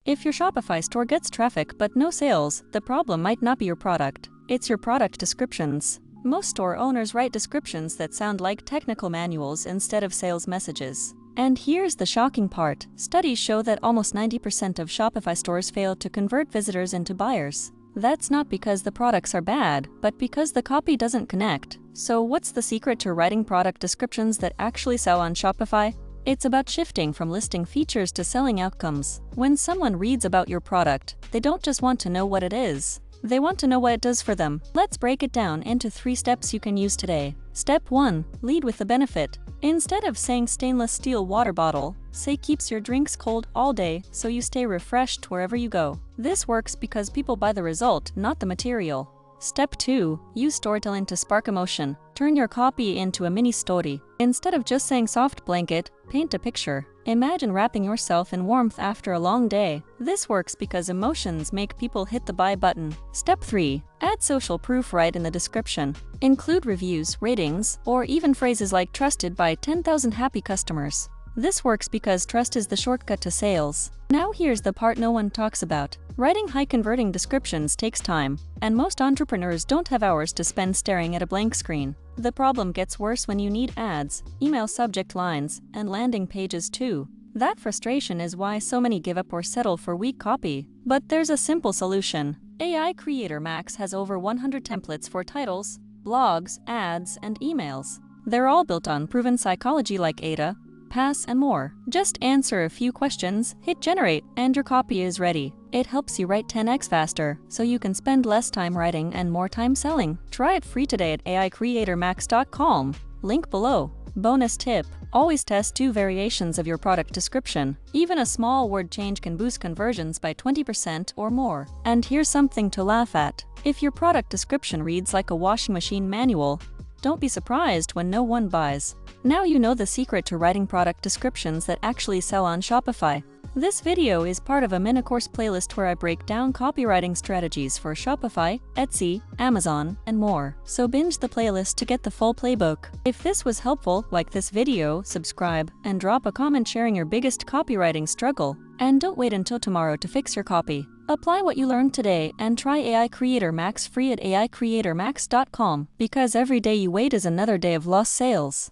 If your Shopify store gets traffic but no sales, the problem might not be your product. It's your product descriptions. Most store owners write descriptions that sound like technical manuals instead of sales messages. And here's the shocking part. Studies show that almost 90% of Shopify stores fail to convert visitors into buyers. That's not because the products are bad, but because the copy doesn't connect. So what's the secret to writing product descriptions that actually sell on Shopify? It's about shifting from listing features to selling outcomes. When someone reads about your product, they don't just want to know what it is. They want to know what it does for them. Let's break it down into 3 steps you can use today. Step 1. Lead with the benefit. Instead of saying stainless steel water bottle, say keeps your drinks cold all day so you stay refreshed wherever you go. This works because people buy the result, not the material. Step 2. Use storytelling to spark emotion. Turn your copy into a mini story. Instead of just saying soft blanket, paint a picture. Imagine wrapping yourself in warmth after a long day. This works because emotions make people hit the buy button. Step 3. Add social proof right in the description. Include reviews, ratings, or even phrases like trusted by 10,000 happy customers. This works because trust is the shortcut to sales. Now here's the part no one talks about. Writing high-converting descriptions takes time, and most entrepreneurs don't have hours to spend staring at a blank screen. The problem gets worse when you need ads, email subject lines, and landing pages too. That frustration is why so many give up or settle for weak copy. But there's a simple solution. AI Creator Max has over 100 templates for titles, blogs, ads, and emails. They're all built on proven psychology like ADA, PASS, and more. Just answer a few questions, hit generate, and your copy is ready. It helps you write 10x faster, so you can spend less time writing and more time selling. Try it free today at aicreatormax.com. Link below. Bonus tip: always test 2 variations of your product description. Even a small word change can boost conversions by 20% or more. And here's something to laugh at. If your product description reads like a washing machine manual, don't be surprised when no one buys. Now you know the secret to writing product descriptions that actually sell on Shopify. This video is part of a mini-course playlist where I break down copywriting strategies for Shopify, Etsy, Amazon, and more. So binge the playlist to get the full playbook. If this was helpful, like this video, subscribe, and drop a comment sharing your biggest copywriting struggle. And don't wait until tomorrow to fix your copy. Apply what you learned today and try AI Creator Max free at aicreatormax.com, because every day you wait is another day of lost sales.